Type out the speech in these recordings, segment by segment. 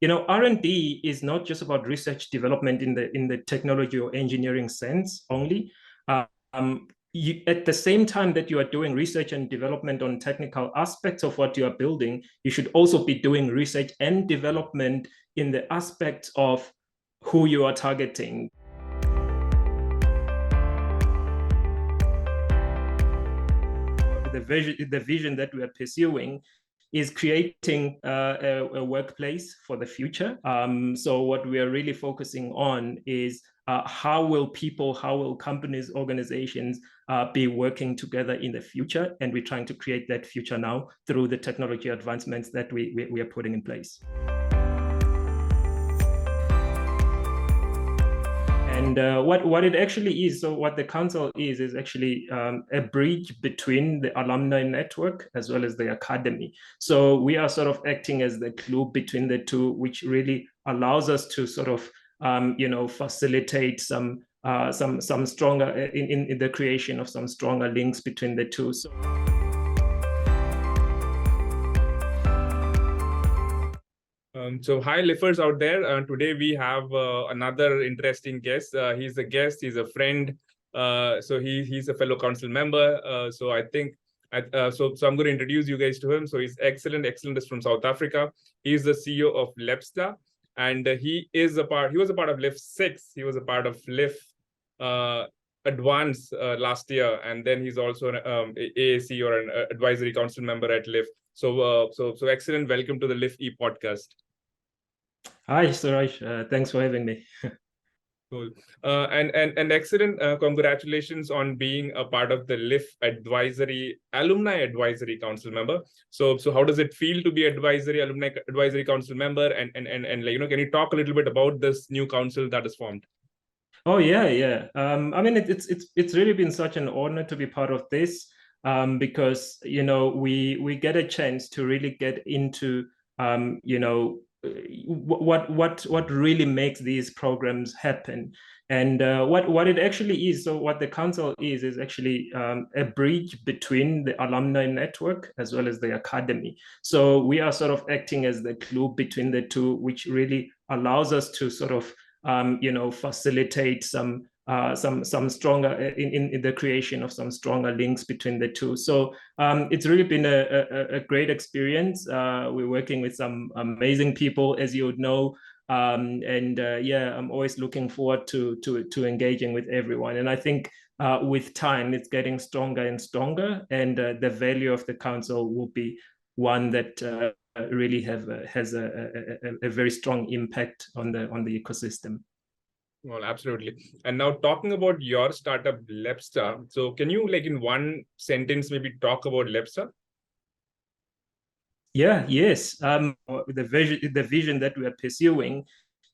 R&D is not just about research development in the technology or engineering sense only. At the same time that you are doing research and development on technical aspects of what you are building, you should also be doing research and development in the aspects of who you are targeting. The vision that we are pursuing is creating a workplace for the future. So what we are really focusing on is how will companies, organizations be working together in the future? And we're trying to create that future now through the technology advancements that we are putting in place. And what it actually is, so what the council is actually a bridge between the alumni network as well as the academy. So we are sort of acting as the glue between the two, which really allows us to sort of, facilitate some stronger in the creation of some stronger links between the two. So hi, LIFers out there. Today we have another interesting guest. He's a guest, he's a friend. So he's a fellow council member. So I think, so I'm going to introduce you guys to him. So he's Excellent. Excellent is from South Africa. He's the CEO of Lepsta. And he was a part of LIF-6. He was a part of LIF Advance last year. And then he's also an AAC or an advisory council member at LIF. So Excellent, welcome to the LIF-E podcast. Hi, Suraj. Thanks for having me. Cool. And Excellent, congratulations on being a part of the LIF Alumni Advisory Council member. So how does it feel to be Alumni Advisory Council member? And can you talk a little bit about this new council that is formed? Oh yeah. I mean, it's really been such an honor to be part of this, because we get a chance to really get into what really makes these programs happen. And what it actually is, so what the council is actually a bridge between the alumni network as well as the academy. So we are sort of acting as the glue between the two, which really allows us to sort of facilitate some stronger in the creation of some stronger links between the two. So it's really been a great experience. We're working with some amazing people, as you would know. I'm always looking forward to engaging with everyone. And I think with time, it's getting stronger and stronger, and the value of the council will be one that really has a very strong impact on the ecosystem. Well, absolutely. And now talking about your startup, Lepsta. So can you, in one sentence, maybe talk about Lepsta? Yes. The vision that we are pursuing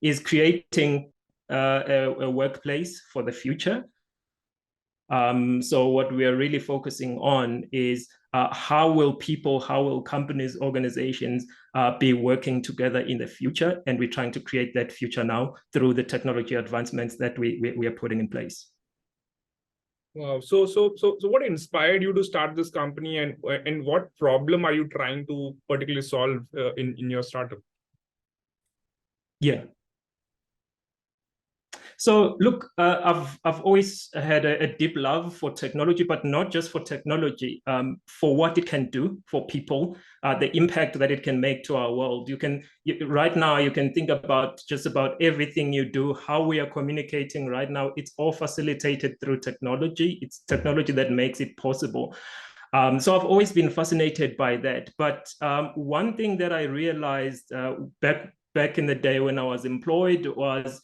is creating a workplace for the future. So what we are really focusing on is how will companies, organizations be working together in the future? And we're trying to create that future now through the technology advancements that we are putting in place. Wow. So what inspired you to start this company, and what problem are you trying to particularly solve in your startup? Yeah. So look, I've always had a deep love for technology, but not just for technology, for what it can do for people, the impact that it can make to our world. Right now, you can think about just about everything you do, how we are communicating right now. It's all facilitated through technology. It's technology that makes it possible. So I've always been fascinated by that. But one thing that I realized back in the day when I was employed was,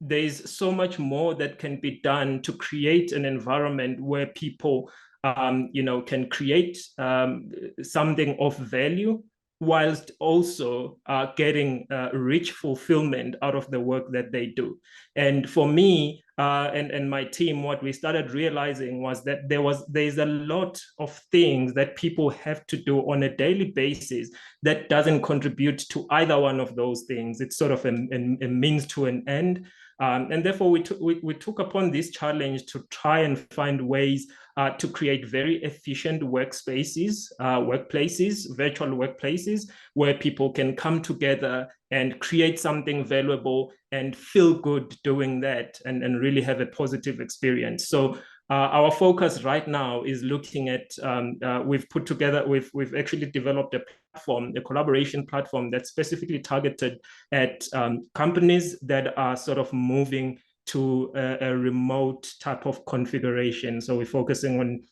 there's so much more that can be done to create an environment where people, can create something of value, whilst also getting rich fulfillment out of the work that they do. And for me and my team, what we started realizing was that there's a lot of things that people have to do on a daily basis that doesn't contribute to either one of those things. It's sort of a means to an end. And therefore, we took upon this challenge to try and find ways to create very efficient workspaces, virtual workplaces, where people can come together and create something valuable and feel good doing that, and really have a positive experience. So our focus right now is looking at, we've actually developed a platform, a collaboration platform that's specifically targeted at companies that are sort of moving to a remote type of configuration. So we're focusing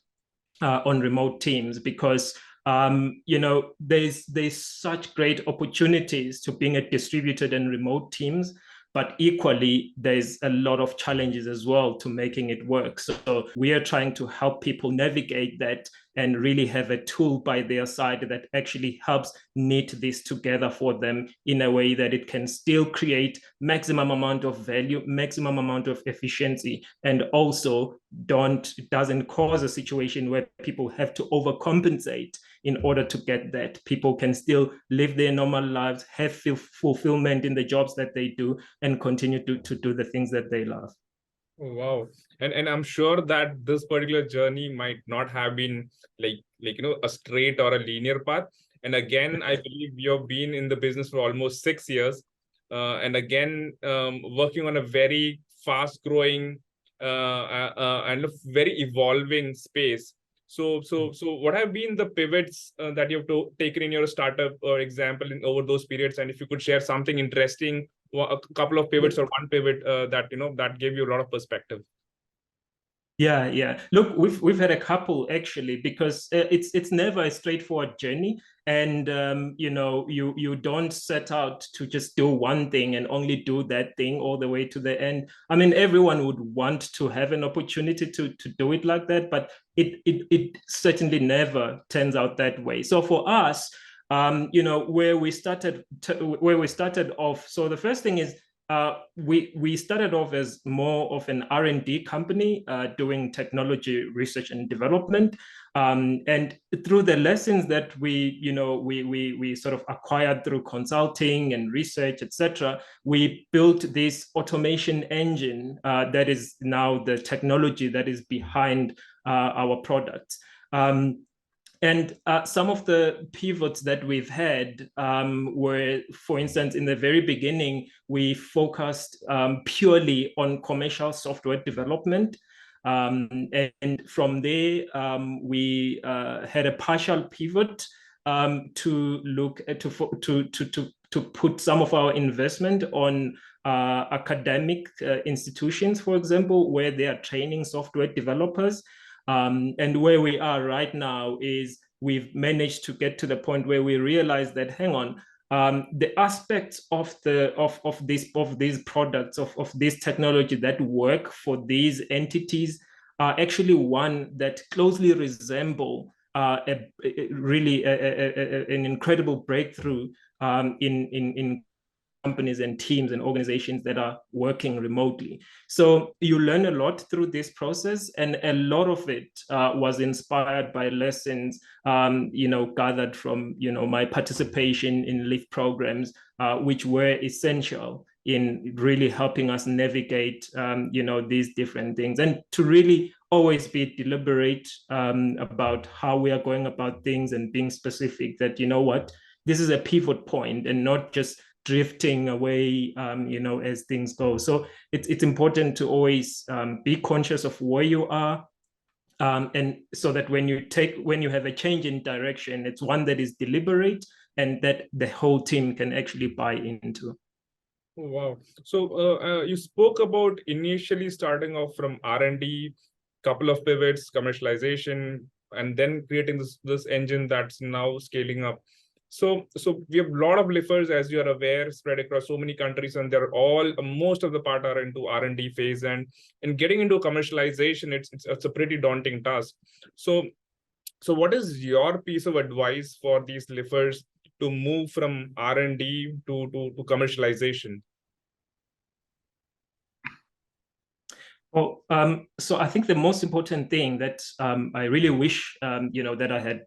on remote teams because there's such great opportunities to being at distributed and remote teams, but equally there's a lot of challenges as well to making it work. So we are trying to help people navigate that and really have a tool by their side that actually helps knit this together for them in a way that it can still create maximum amount of value, maximum amount of efficiency, and also doesn't cause a situation where people have to overcompensate in order to get that. People can still live their normal lives, have fulfillment in the jobs that they do, and continue to do the things that they love. Oh, wow. And I'm sure that this particular journey might not have been like a straight or a linear path. And again, I believe you've been in the business for almost 6 years. And again, working on a very fast growing and a very evolving space. So what have been the pivots that you've taken in your startup or example over those periods? And if you could share something interesting, a couple of pivots or one pivot that gave you a lot of perspective. Yeah. Look, we've had a couple actually, because it's never a straightforward journey, and you don't set out to just do one thing and only do that thing all the way to the end. I mean, everyone would want to have an opportunity to do it like that, but it certainly never turns out that way. So for us, where we started off. So the first thing is, we started off as more of an R&D company doing technology research and development, and through the lessons that we sort of acquired through consulting and research, etc., we built this automation engine that is now the technology that is behind our products. And some of the pivots that we've had were, for instance, in the very beginning, we focused purely on commercial software development. And from there, we had a partial pivot to look at, to put some of our investment on academic institutions, for example, where they are training software developers. And where we are right now is we've managed to get to the point where we realize that, hang on, the aspects of these products, of this technology that work for these entities are actually one that closely resemble really an incredible breakthrough in companies and teams and organizations that are working remotely. So you learn a lot through this process, and a lot of it was inspired by lessons gathered from my participation in LIF programs, which were essential in really helping us navigate these different things, and to really always be deliberate about how we are going about things, and being specific that, this is a pivot point and not just drifting away, as things go. So it's important to always be conscious of where you are, and so that when you have a change in direction, it's one that is deliberate and that the whole team can actually buy into. Wow. So you spoke about initially starting off from R&D, couple of pivots, commercialization, and then creating this engine that's now scaling up. So we have a lot of LIFers, as you are aware, spread across so many countries, and they're all, most of the part are into R&D phase, and getting into commercialization, it's a pretty daunting task. So what is your piece of advice for these LIFers to move from R&D to commercialization? Well, so I think the most important thing that I really wish, that I had,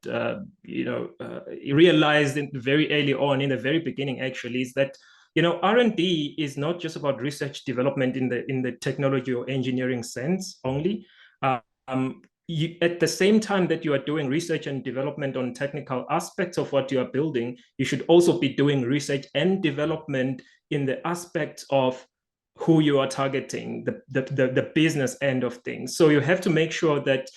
realized very early on, in the very beginning, actually, is that R&D is not just about research development in the technology or engineering sense only. At the same time that you are doing research and development on technical aspects of what you are building, you should also be doing research and development in the aspects of who you are targeting, the business end of things. So you have to make sure that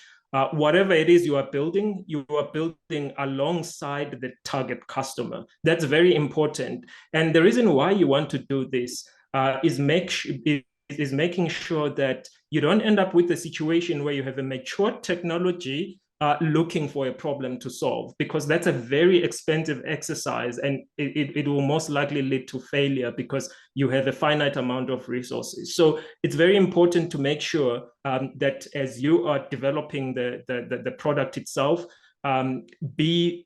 whatever it is you are building alongside the target customer. That's very important. And the reason why you want to do this is making sure that you don't end up with a situation where you have a mature technology looking for a problem to solve, because that's a very expensive exercise, and it will most likely lead to failure because you have a finite amount of resources. So it's very important to make sure that as you are developing the product itself, be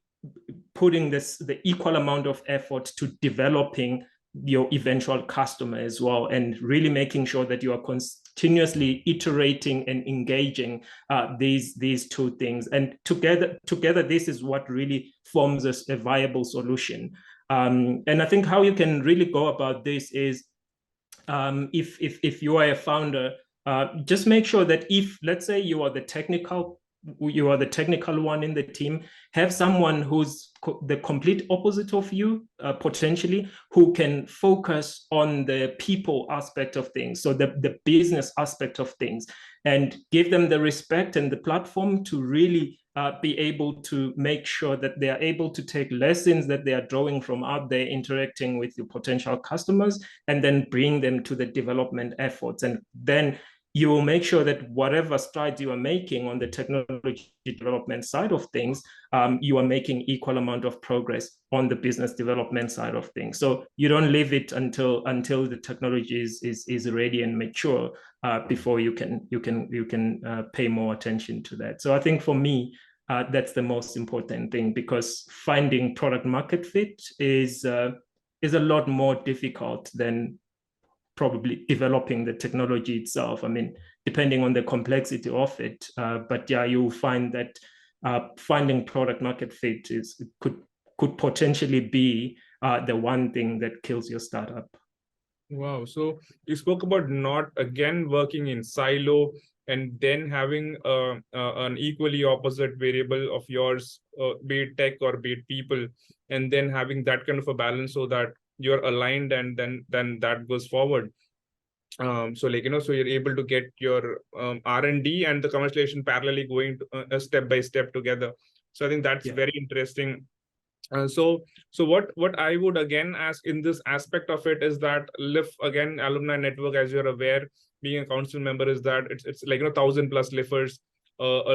putting the equal amount of effort to developing your eventual customer as well, and really making sure that you are continuously iterating and engaging these two things. And together, this is what really forms a viable solution. And I think how you can really go about this is, if you are a founder, just make sure that if, let's say, you are the technical one in the team, have someone who's the complete opposite of you, potentially, who can focus on the people aspect of things, so the business aspect of things, and give them the respect and the platform to really be able to make sure that they are able to take lessons that they are drawing from out there interacting with your potential customers, and then bring them to the development efforts. And then you will make sure that whatever strides you are making on the technology development side of things, you are making equal amount of progress on the business development side of things. So you don't leave it until the technology is ready and mature before you can pay more attention to that. So I think for me, that's the most important thing, because finding product market fit is a lot more difficult than probably developing the technology itself. I mean, depending on the complexity of it. But yeah, you'll find that finding product market fit could potentially be the one thing that kills your startup. Wow. So you spoke about not again working in silo and then having an equally opposite variable of yours, be it tech or be it people, and then having that kind of a balance so that you're aligned, and then that goes forward. So you're able to get your R&D and the commercialization parallelly going step by step together. So I think that's very interesting. So what I would again ask in this aspect of it is that LIF, again, alumni network, as you're aware, being a council member, is that it's like 1,000 plus LIFers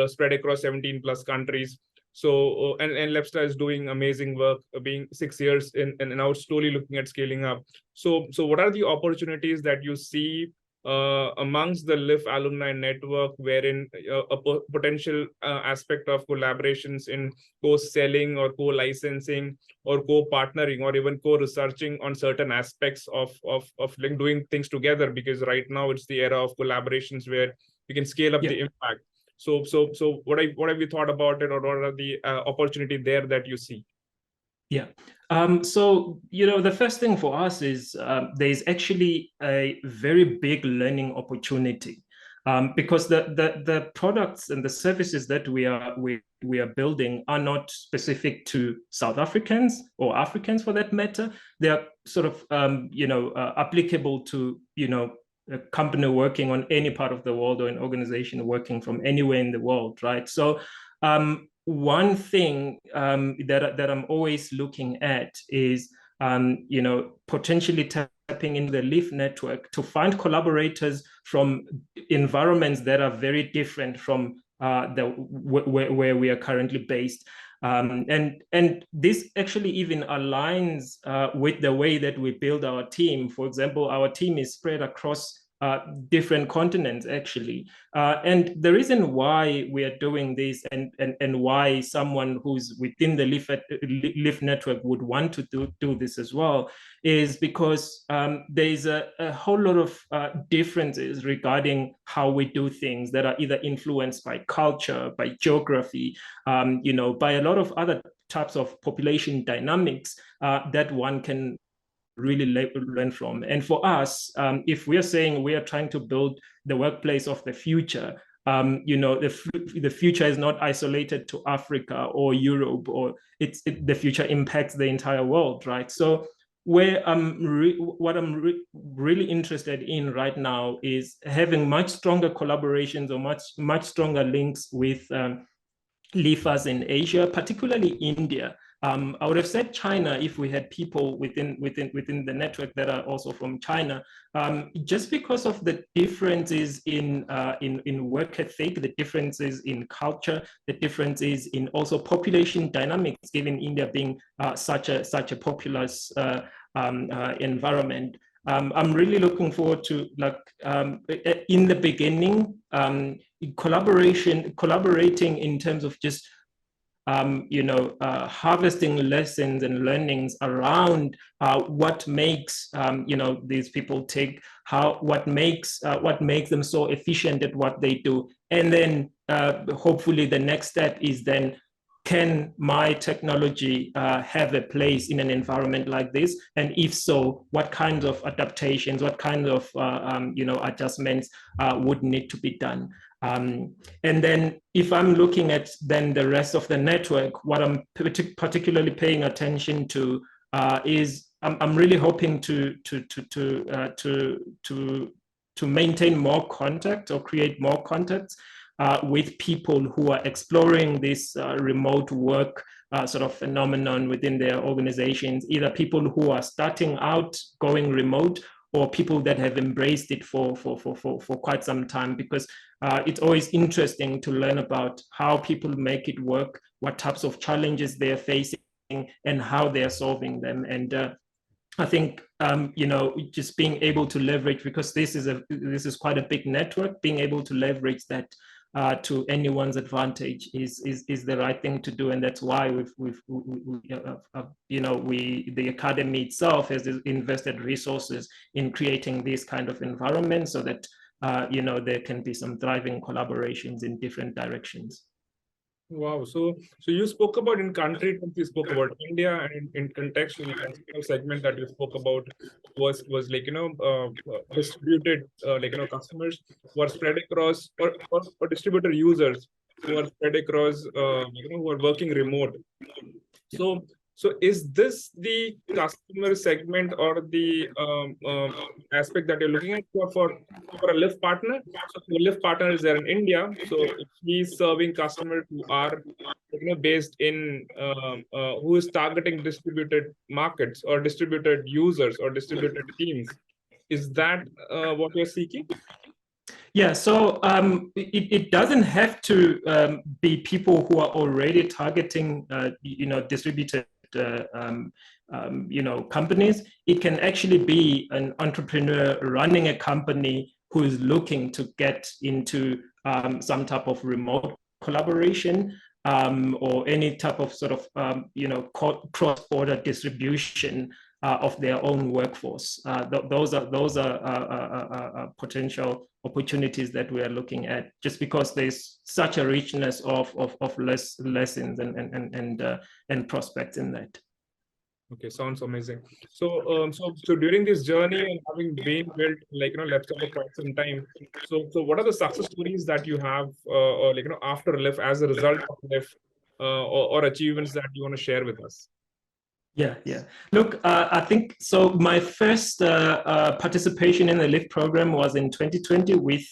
spread across 17 plus countries. So and Lepsta is doing amazing work, being 6 years in, and now slowly looking at scaling up. So what are the opportunities that you see amongst the LIF alumni network, wherein a potential aspect of collaborations in co-selling or co-licensing or co-partnering or even co-researching on certain aspects of like doing things together? Because right now it's the era of collaborations where you can scale up the impact. So what have you thought about it, or what are the opportunity there that you see? Yeah. So, the first thing for us is there's actually a very big learning opportunity, because the products and the services that we are building are not specific to South Africans or Africans for that matter. They are sort of applicable to a company working on any part of the world, or an organization working from anywhere in the world, right? So one thing that I'm always looking at is potentially tapping into the LIF network to find collaborators from environments that are very different from where we are currently based. And this actually even aligns with the way that we build our team. For example, our team is spread across different continents, actually. And the reason why we are doing this, and why someone who's within the LIF network would want to do this as well, is because there's a whole lot of differences regarding how we do things that are either influenced by culture, by geography, by a lot of other types of population dynamics that one can really learn from. And for us, if we're saying we are trying to build the workplace of the future, the future is not isolated to Africa or Europe, or the future impacts the entire world, right? So what I'm really interested in right now is having much stronger collaborations or much stronger links with LIFAs in Asia, particularly India. I would have said China if we had people within the network that are also from China, just because of the differences in work ethic, the differences in culture, the differences in also population dynamics, given India being such a populous environment. I'm really looking forward to, in the beginning, collaborating in terms of just harvesting lessons and learnings around what makes these people tick, what makes them so efficient at what they do, and then hopefully the next step is then, can my technology have a place in an environment like this? And if so, what kinds of adaptations, what kinds of adjustments would need to be done? And then if I'm looking at then the rest of the network, what I'm particularly paying attention to is I'm really hoping to maintain more contact or create more contacts with people who are exploring this remote work sort of phenomenon within their organizations, either people who are starting out going remote or people that have embraced it for quite some time, because it's always interesting to learn about how people make it work, what types of challenges they're facing, and how they're solving them. And I think just being able to leverage, because this is quite a big network, being able to leverage that to anyone's advantage is the right thing to do, and that's why the academy itself has invested resources in creating this kind of environment, so that there can be some thriving collaborations in different directions. Wow. So you spoke about in country, you spoke about India, and in contextual segment that you spoke about was like, distributed, customers who are spread across, or distributor users who are spread across, who are working remote. So is this the customer segment or the aspect that you're looking at for a LIF partner? So the LIF partner is there in India. So if he's serving customers who are based in who is targeting distributed markets or distributed users or distributed teams, is that what you're seeking? Yeah, so it doesn't have to be people who are already targeting, distributed companies. It can actually be an entrepreneur running a company who is looking to get into some type of remote collaboration or any type of sort of cross-border distribution of their own workforce. Those are potential opportunities that we are looking at, just because there's such a richness of lessons and prospects in that. Okay, sounds amazing. So during this journey and having been built Lepsta for quite some time, so what are the success stories that you have after LIF as a result of LIF, or achievements that you want to share with us? Yeah. Look, I think so. My first participation in the LIF program was in 2020 with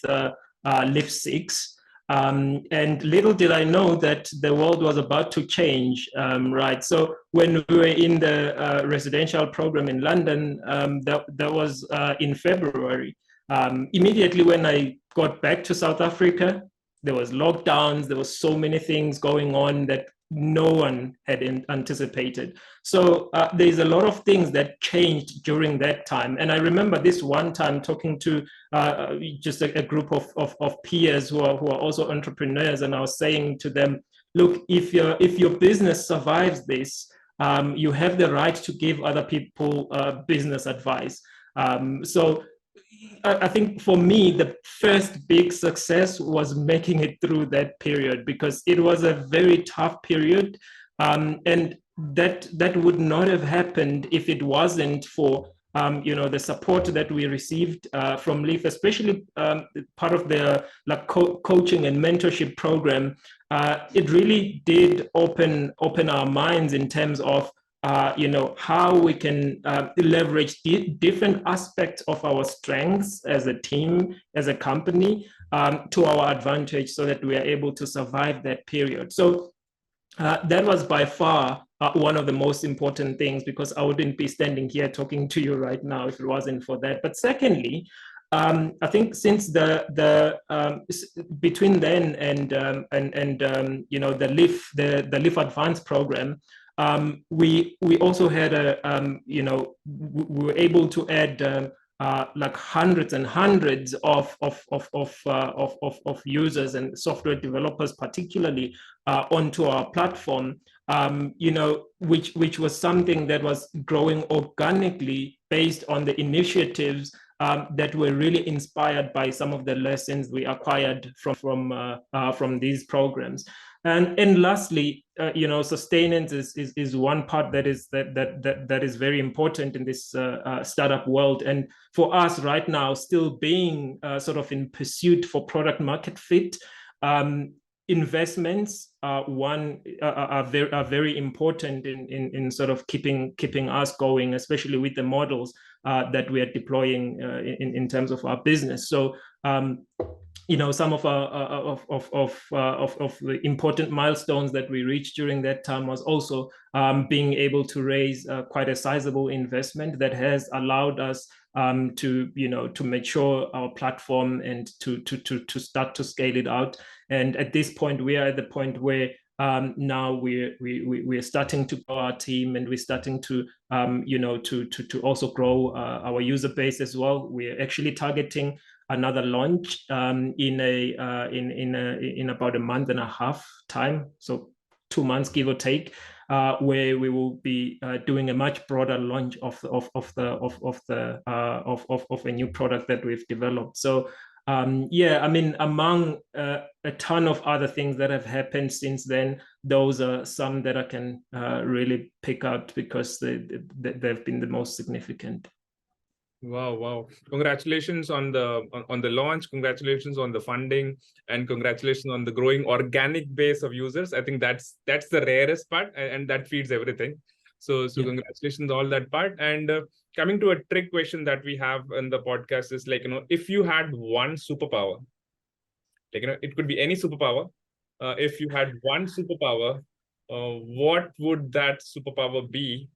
LIF-6. And little did I know that the world was about to change, right? So when we were in the residential program in London, that was in February. Immediately when I got back to South Africa, there was lockdowns, there was so many things going on that no one had anticipated. So there's a lot of things that changed during that time. And I remember this one time talking to just a group of peers who are also entrepreneurs, and I was saying to them, look, if your business survives this, you have the right to give other people business advice. So I think for me, the first big success was making it through that period, because it was a very tough period. And that would not have happened if it wasn't for the support that we received from LIF, especially part of the coaching and mentorship program. It really did open our minds in terms of how we can leverage different aspects of our strengths as a team, as a company, to our advantage, so that we are able to survive that period. So that was by far one of the most important things, because I wouldn't be standing here talking to you right now if it wasn't for that. But secondly, I think since between then and the LIF Advanced program, we also had we were able to add like hundreds and hundreds of users and software developers, particularly onto our platform, which was something that was growing organically based on the initiatives that were really inspired by some of the lessons we acquired from these programs. And lastly, sustenance is one part that is very important in this startup world. And for us right now, still being sort of in pursuit for product market fit, investments are very important in sort of keeping us going, especially with the models that we are deploying in terms of our business. So some of the important milestones that we reached during that time was also being able to raise quite a sizable investment that has allowed us to mature our platform and to start to scale it out. And at this point, we are at the point where now we're starting to grow our team, and we're starting to to also grow our user base as well. We're actually targeting another launch in about a month and a half time, so 2 months give or take, where we will be doing a much broader launch of a new product that we've developed. So I mean, among a ton of other things that have happened since then, those are some that I can really pick out because they've been the most significant. Wow. Congratulations on the launch, congratulations on the funding, and congratulations on the growing organic base of users. I think that's the rarest part, and that feeds everything. So yeah. Congratulations on all that part. And coming to a trick question that we have in the podcast is like, if you had one superpower, like, it could be any superpower. If you had one superpower, what would that superpower be,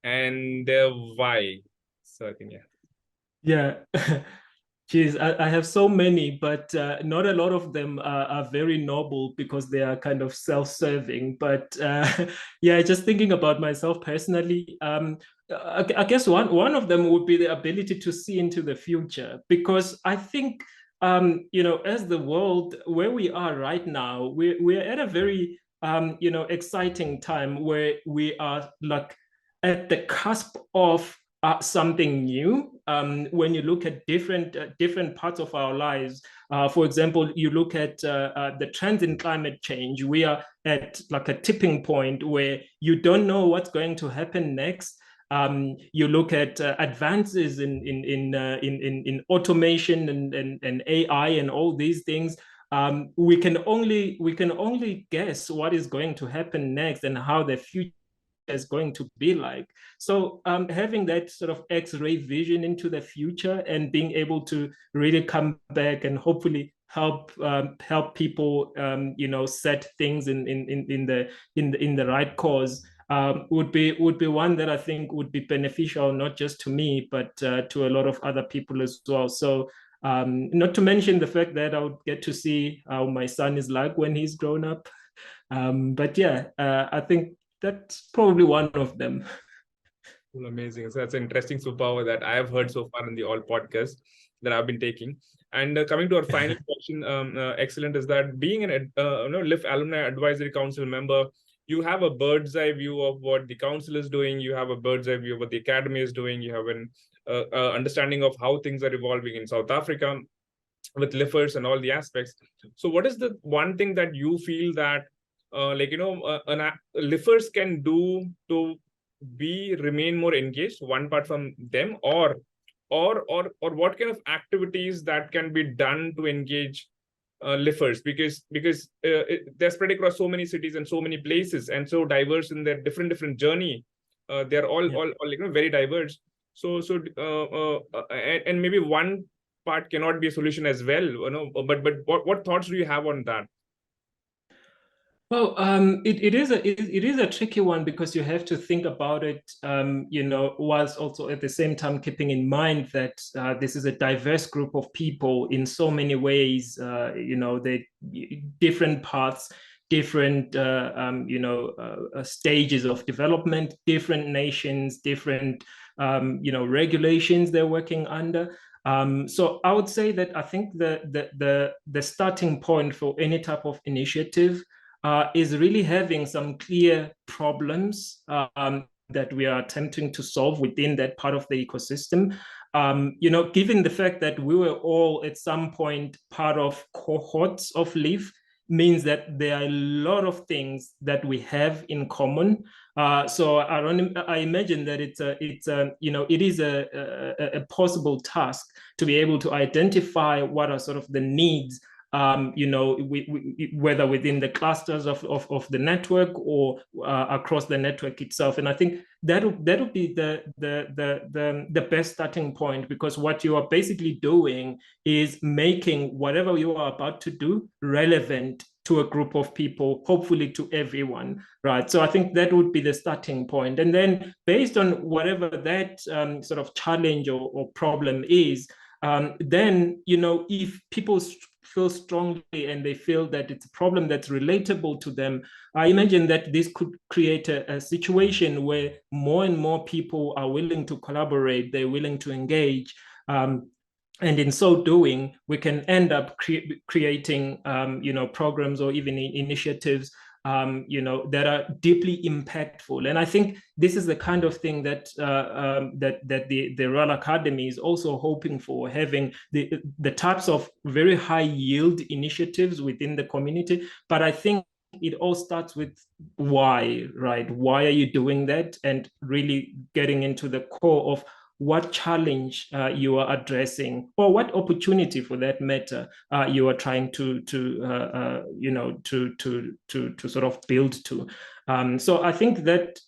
and why? So I think, yeah. Geez, I have so many, but not a lot of them are very noble because they are kind of self-serving. But yeah, just thinking about myself personally, I guess one of them would be the ability to see into the future, because I think as the world where we are right now, we're at a very exciting time where we are like at the cusp of something new. When you look at different parts of our lives, for example, you look at the trends in climate change, we are at like a tipping point where you don't know what's going to happen next. You look at advances in automation and AI and all these things. We can only guess what is going to happen next and how the future is going to be like. So having that sort of X-ray vision into the future and being able to really come back and hopefully help people set things in the right course would be one that I think would be beneficial, not just to me, but to a lot of other people as well. So not to mention the fact that I would get to see how my son is like when he's grown up. But yeah, I think that's probably one of them. Cool, amazing. So that's an interesting superpower that I have heard so far in the all podcasts that I've been taking. And coming to our final question, Excellent, is that being an LIF Alumni Advisory Council member, you have a bird's eye view of what the council is doing. You have a bird's eye view of what the academy is doing. You have an understanding of how things are evolving in South Africa with LIFers and all the aspects. So what is the one thing that you feel that LIFers can do to remain more engaged, one part from them, or what kind of activities that can be done to engage LIFers, because they're spread across so many cities and so many places, and so diverse in their different journey. They're all very diverse. And maybe one part cannot be a solution as well, but what thoughts do you have on that? Well, it is a tricky one, because you have to think about it, whilst also at the same time keeping in mind that this is a diverse group of people in so many ways. They different paths, different stages of development, different nations, different regulations they're working under. So I would say that I think the starting point for any type of initiative is really having some clear problems that we are attempting to solve within that part of the ecosystem. Given the fact that we were all at some point part of cohorts of LIF, means that there are a lot of things that we have in common. So I imagine that it is a possible task to be able to identify what are sort of the needs, whether within the clusters of the network or across the network itself. And I think that'll be the best starting point, because what you are basically doing is making whatever you are about to do relevant to a group of people, hopefully to everyone, right? So I think that would be the starting point. And then based on whatever that sort of challenge or problem is, then, if people feel strongly and they feel that it's a problem that's relatable to them, I imagine that this could create a situation where more and more people are willing to collaborate, they're willing to engage. And in so doing, we can end up creating, programs or even initiatives, that are deeply impactful. And I think this is the kind of thing that the Royal Academy is also hoping for, having the types of very high yield initiatives within the community. But I think it all starts with why, right? Why are you doing that? And really getting into the core of what challenge you are addressing, or what opportunity, for that matter, you are trying to sort of build to. So I think that,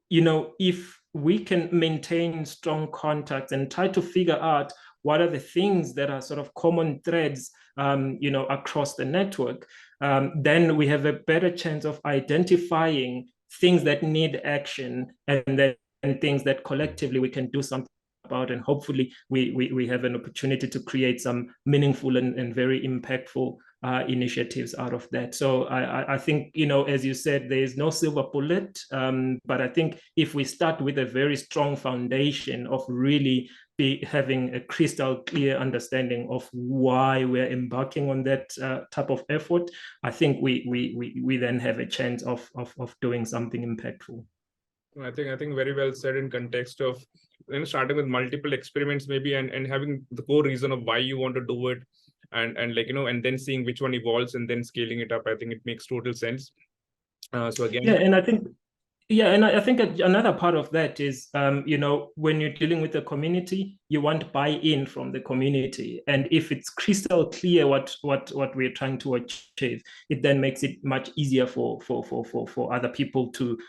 if we can maintain strong contacts and try to figure out what are the things that are sort of common threads, across the network, then we have a better chance of identifying things that need action, and things that collectively we can do something about, and hopefully we have an opportunity to create some meaningful and very impactful initiatives out of that. So I think, as you said, there is no silver bullet, but I think if we start with a very strong foundation of really having a crystal clear understanding of why we're embarking on that type of effort, I think we then have a chance of doing something impactful. I think very well said, in context of starting with multiple experiments maybe, and having the core reason of why you want to do it, and and then seeing which one evolves and then scaling it up. I think it makes total sense. So again, and I think another part of that is, when you're dealing with the community, you want buy-in from the community. And if it's crystal clear what we're trying to achieve, it then makes it much easier for other people to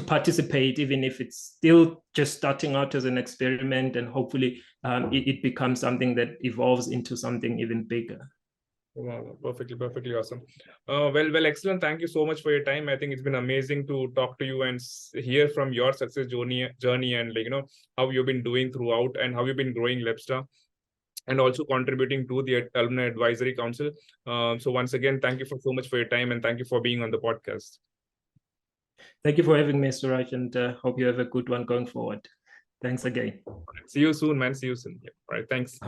participate, even if it's still just starting out as an experiment, and hopefully it becomes something that evolves into something even bigger. Wow, perfectly awesome. Well, excellent. Thank you so much for your time. I think it's been amazing to talk to you and hear from your success journey, and how you've been doing throughout, and how you've been growing Lepsta, and also contributing to the Alumni Advisory Council. So once again, thank you so much for your time, and thank you for being on the podcast. Thank you for having me, Suraj, and hope you have a good one going forward. Thanks again. See you soon, man. See you soon. Yeah. All right. Thanks.